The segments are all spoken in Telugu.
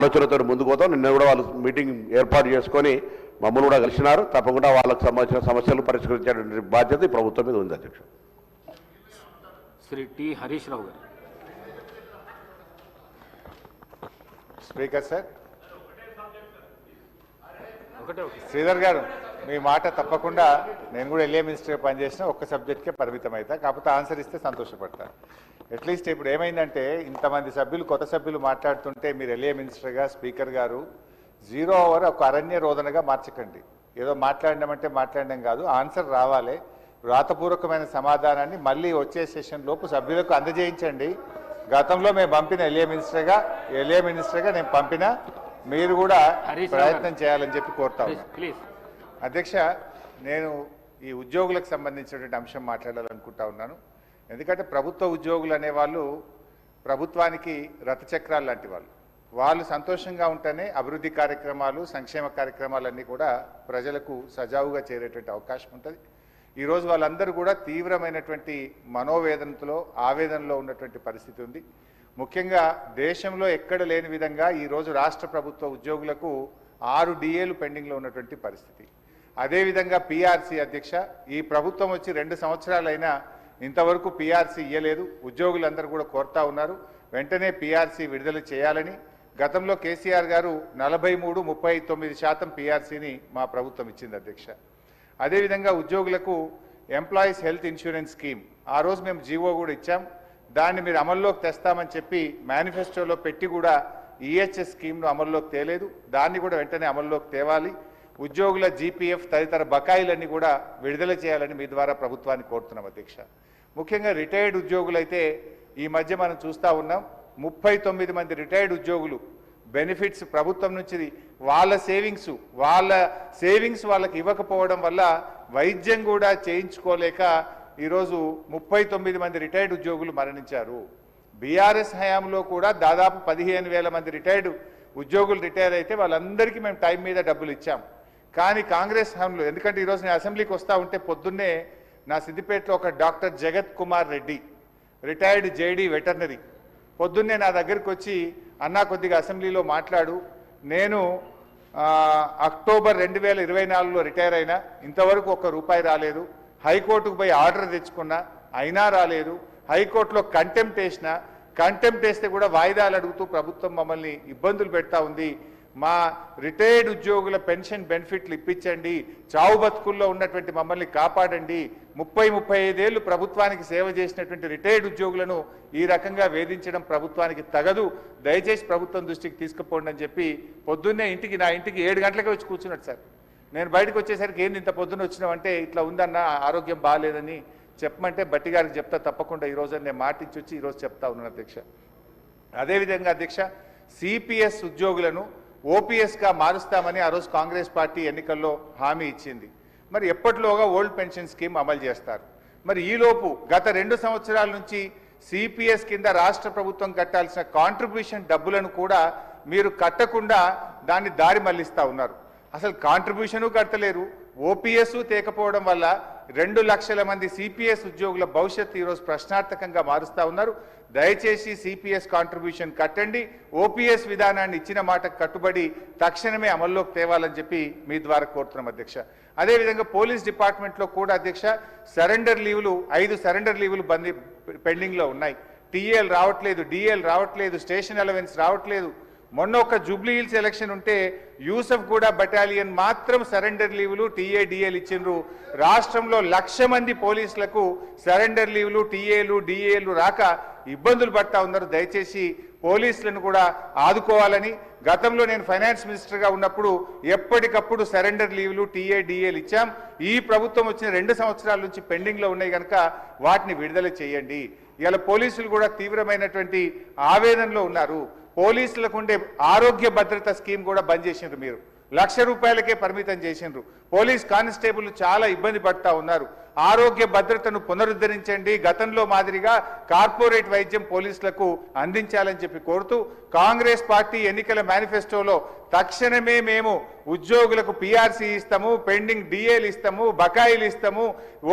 ఆలోచనతో ముందుకు పోతాం. నిన్న కూడా వాళ్ళు మీటింగ్ ఏర్పాటు చేసుకొని మమ్మల్ని కూడా కలిసినారు. తప్పకుండా వాళ్ళకు సంబంధించిన సమస్యలు పరిష్కరించే బాధ్యత ఈ ప్రభుత్వం మీద ఉంది. అధ్యక్ష శ్రీ టి హరీష్ రావు గారు. స్పీకర్ సార్, శ్రీధర్ గారు, మీ మాట తప్పకుండా నేను కూడా ఎల్ఏ మినిస్టర్గా పనిచేసిన ఒక్క సబ్జెక్ట్కే పరిమితం అవుతా. కాకపోతే ఆన్సర్ ఇస్తే సంతోషపడతాను. అట్లీస్ట్ ఇప్పుడు ఏమైందంటే ఇంతమంది సభ్యులు కొత్త సభ్యులు మాట్లాడుతుంటే మీరు ఎల్ఏ మినిస్టర్గా స్పీకర్ గారు 0 ఓవర్ ఒక అరణ్య రోదనగా మార్చకండి. ఏదో మాట్లాడినామంటే మాట్లాడడం కాదు, ఆన్సర్ రావాలి. వ్రాతపూర్వకమైన సమాధానాన్ని మళ్ళీ వచ్చే సెషన్ లోపు సభ్యులకు అందజేయించండి. గతంలో మేము పంపిన ఎల్ఏ మినిస్టర్గా నేను పంపిన మీరు కూడా ప్రయత్నం చేయాలని చెప్పి కోరుతా ఉన్నాను. అధ్యక్ష, నేను ఈ ఉద్యోగులకు సంబంధించినటువంటి అంశం మాట్లాడాలనుకుంటా ఉన్నాను. ఎందుకంటే ప్రభుత్వ ఉద్యోగులు అనేవాళ్ళు ప్రభుత్వానికి రథచక్రాలు లాంటి వాళ్ళు సంతోషంగా ఉంటేనే అభివృద్ధి కార్యక్రమాలు, సంక్షేమ కార్యక్రమాలన్నీ కూడా ప్రజలకు సజావుగా చేరేటువంటి అవకాశం ఉంటుంది. ఈరోజు వాళ్ళందరూ కూడా తీవ్రమైనటువంటి మనోవేదనతో, ఆవేదనలో ఉన్నటువంటి పరిస్థితి ఉంది. ముఖ్యంగా దేశంలో ఎక్కడ లేని విధంగా ఈరోజు రాష్ట్ర ప్రభుత్వ ఉద్యోగులకు 6 డిఏలు పెండింగ్లో ఉన్నటువంటి పరిస్థితి. అదేవిధంగా పిఆర్సీ అధ్యక్ష, ఈ ప్రభుత్వం వచ్చి 2 సంవత్సరాలైనా ఇంతవరకు పిఆర్సీ ఇవ్వలేదు. ఉద్యోగులందరూ కూడా కోరుతా ఉన్నారు వెంటనే పిఆర్సీ విడుదల చేయాలని. గతంలో కేసీఆర్ గారు 43-39% పిఆర్సీని మా ప్రభుత్వం ఇచ్చింది అధ్యక్ష. అదేవిధంగా ఉద్యోగులకు ఎంప్లాయీస్ హెల్త్ ఇన్సూరెన్స్ స్కీమ్ ఆ రోజు మేము జీవో కూడా ఇచ్చాం. దాన్ని మీరు అమల్లోకి తెస్తామని చెప్పి మేనిఫెస్టోలో పెట్టి కూడా ఈహెచ్ఎస్ స్కీమ్ను అమల్లోకి తేలేదు. దాన్ని కూడా వెంటనే అమల్లోకి తేవాలి. ఉద్యోగుల జీపీఎఫ్ తదితర బకాయిలన్నీ కూడా విడుదల చేయాలని మీ ద్వారా ప్రభుత్వాన్ని కోరుతున్నాం అధ్యక్ష. ముఖ్యంగా రిటైర్డ్ ఉద్యోగులైతే ఈ మధ్య మనం చూస్తూ ఉన్నాం 39 మంది రిటైర్డ్ ఉద్యోగులు బెనిఫిట్స్ ప్రభుత్వం నుంచి వాళ్ళ సేవింగ్స్ వాళ్ళకి ఇవ్వకపోవడం వల్ల వైద్యం కూడా చేయించుకోలేక ఈరోజు 39 మంది రిటైర్డ్ ఉద్యోగులు మరణించారు. బీఆర్ఎస్ హయాంలో కూడా దాదాపు 15,000 మంది రిటైర్డ్ ఉద్యోగులు రిటైర్ అయితే వాళ్ళందరికీ మేము టైం మీద డబ్బులు ఇచ్చాం. కానీ కాంగ్రెస్ హయాంలో, ఎందుకంటే ఈరోజు నేను అసెంబ్లీకి వస్తూ ఉంటే పొద్దున్నే నా సిద్దిపేటలో ఒక డాక్టర్ జగత్ Kumar Reddy retired JD veterinary పొద్దున్నే నా దగ్గరికి వచ్చి, అన్నా కొద్దిగా అసెంబ్లీలో మాట్లాడు, నేను అక్టోబర్ 2024లో రిటైర్ అయినా, ఇంతవరకు ₹1 రాలేదు. హైకోర్టుకు పోయి ఆర్డర్ తెచ్చుకున్నా అయినా రాలేదు. హైకోర్టులో కంటెంప్ట్ వేస్తే కూడా వాయిదాలు అడుగుతూ ప్రభుత్వం మమ్మల్ని ఇబ్బందులు పెడతా ఉంది. మా రిటైర్డ్ ఉద్యోగుల పెన్షన్ బెనిఫిట్లు ఇప్పించండి, చావు బతుకుల్లో ఉన్నటువంటి మమ్మల్ని కాపాడండి. 30-35 ఏళ్ళు ప్రభుత్వానికి సేవ చేసినటువంటి రిటైర్డ్ ఉద్యోగులను ఈ రకంగా వేధించడం ప్రభుత్వానికి తగదు, దయచేసి ప్రభుత్వం దృష్టికి తీసుకుపోండి అని చెప్పి పొద్దున్నే నా ఇంటికి 7 గంటలకే వచ్చి కూర్చున్నాడు సార్. నేను బయటకు వచ్చేసరికి ఏంది ఇంత పొద్దున్న వచ్చినామంటే, ఇట్లా ఉందన్న ఆరోగ్యం బాగాలేదని చెప్పమంటే బట్టి గారికి చెప్తా తప్పకుండా ఈరోజు నేను మాటించి వచ్చి ఈరోజు చెప్తా ఉన్నాను అధ్యక్ష. అదేవిధంగా అధ్యక్ష, సిపిఎస్ ఉద్యోగులను ఓపీఎస్గా మారుస్తామని ఆ రోజు కాంగ్రెస్ పార్టీ ఎన్నికల్లో హామీ ఇచ్చింది. మరి ఎప్పటిలోగా ఓల్డ్ పెన్షన్ స్కీమ్ అమలు చేస్తారు? మరి ఈలోపు గత 2 సంవత్సరాల నుంచి సిపిఎస్ కింద రాష్ట్ర ప్రభుత్వం కట్టాల్సిన కాంట్రిబ్యూషన్ డబ్బులను కూడా మీరు కట్టకుండా దాన్ని దారి మళ్లిస్తూ ఉన్నారు. అసలు కాంట్రిబ్యూషను కట్టలేరు, ఓపీఎస్ తేకపోవడం వల్ల 2 లక్షల మంది సిపిఎస్ ఉద్యోగుల భవిష్యత్తు ఈరోజు ప్రశ్నార్థకంగా మారుస్తూ ఉన్నారు. దయచేసి సిపిఎస్ కాంట్రిబ్యూషన్ కట్టండి, ఓపీఎస్ విధానాన్ని ఇచ్చిన మాటకు కట్టుబడి తక్షణమే అమల్లోకి తేవాలని చెప్పి మీ ద్వారా కోరుతున్నాం అధ్యక్ష. అదేవిధంగా పోలీస్ డిపార్ట్మెంట్లో కూడా అధ్యక్ష సరెండర్ లీవులు 5 సరెండర్ లీవులు పెండింగ్లో ఉన్నాయి. టీఏలు రావట్లేదు, డిఏలు రావట్లేదు, స్టేషన్ అలవెన్స్ రావట్లేదు. మొన్న ఒక జూబ్లీ హిల్స్ ఎలక్షన్ ఉంటే యూసఫ్ గూడ బటాలియన్ మాత్రం సరెండర్ లీవులు టీఏ డిఏలు ఇచ్చిండ్రు. రాష్ట్రంలో 1,00,000 మంది పోలీసులకు సరెండర్ లీవులు టీఏలు డిఏలు రాక ఇబ్బందులు పడతా ఉన్నారు. దయచేసి పోలీసులను కూడా ఆదుకోవాలని, గతంలో నేను ఫైనాన్స్ మినిస్టర్గా ఉన్నప్పుడు ఎప్పటికప్పుడు సరెండర్ లీవులు టీఏ డిఏలు ఇచ్చాం. ఈ ప్రభుత్వం వచ్చిన 2 సంవత్సరాల నుంచి పెండింగ్లో ఉన్నాయి కనుక వాటిని విడుదల చేయండి. ఇవాళ పోలీసులు కూడా తీవ్రమైనటువంటి ఆవేదనలో ఉన్నారు. పోలీసులకు ఉండే ఆరోగ్య భద్రత స్కీమ్ కూడా బంద్ చేసిండ్రు. మీరు ₹1,00,000కే పరిమితం చేసిండ్రు. పోలీస్ కానిస్టేబుల్ చాలా ఇబ్బంది పడతా ఉన్నారు. ఆరోగ్య భద్రతను పునరుద్ధరించండి, గతంలో మాదిరిగా కార్పొరేట్ వైద్యం పోలీసులకు అందించాలని చెప్పి కోరుతూ కాంగ్రెస్ పార్టీ ఎన్నికల మేనిఫెస్టోలో తక్షణమే మేము ఉద్యోగులకు పిఆర్సీ ఇస్తాము, పెండింగ్ డిఏలు ఇస్తాము, బకాయిలు ఇస్తాము,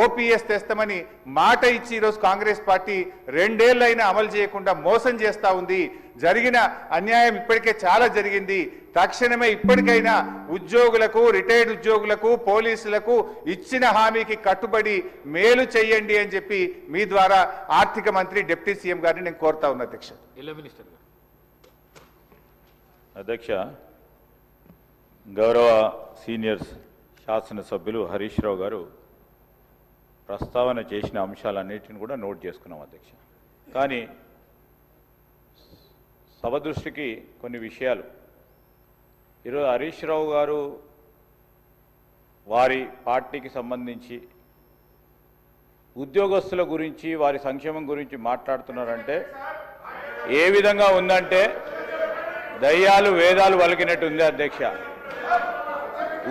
ఓపీఎస్ తెస్తామని మాట ఇచ్చి ఈరోజు కాంగ్రెస్ పార్టీ 2 ఏళ్లైనా అమలు చేయకుండా మోసం చేస్తా ఉంది. జరిగిన అన్యాయం ఇప్పటికే చాలా జరిగింది. తక్షణమే ఇప్పటికైనా ఉద్యోగులకు, రిటైర్డ్ ఉద్యోగులకు, పోలీసులకు ఇచ్చిన హామీకి కట్టుబడి మేలు చేయండి అని చెప్పి మీ ద్వారా ఆర్థిక మంత్రి డిప్యూటీ సీఎం గారిని నేను కోరుతా ఉన్నా అధ్యక్ష. జిల్లా మినిస్టర్ గారు. అధ్యక్ష, గౌరవ సీనియర్ శాసనసభ్యులు హరీష్ రావు గారు ప్రస్తావన చేసిన అంశాలన్నిటిని కూడా నోట్ చేసుకున్నాం అధ్యక్ష. కానీ సభ దృష్టికి కొన్ని విషయాలు ఈరోజు హరీష్ రావు గారు వారి పార్టీకి సంబంధించి ఉద్యోగస్తుల గురించి, వారి సంక్షేమం గురించి మాట్లాడుతున్నారంటే ఏ విధంగా ఉందంటే దయ్యాలు వేదాలు వలికినట్టు ఉంది అధ్యక్ష.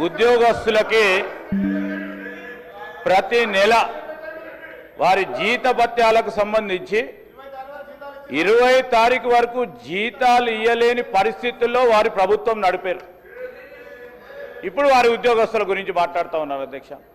ఉద్యోగస్తులకి ప్రతి నెల వారి జీతభత్యాలకు సంబంధించి 20 తారీఖు వరకు జీతాలు ఇయ్యలేని పరిస్థితుల్లో వారి ప్రభుత్వం నడిపారు. ఇప్పుడు వారి ఉద్యోగస్తుల గురించి మాట్లాడుతూ ఉన్నారు అధ్యక్ష.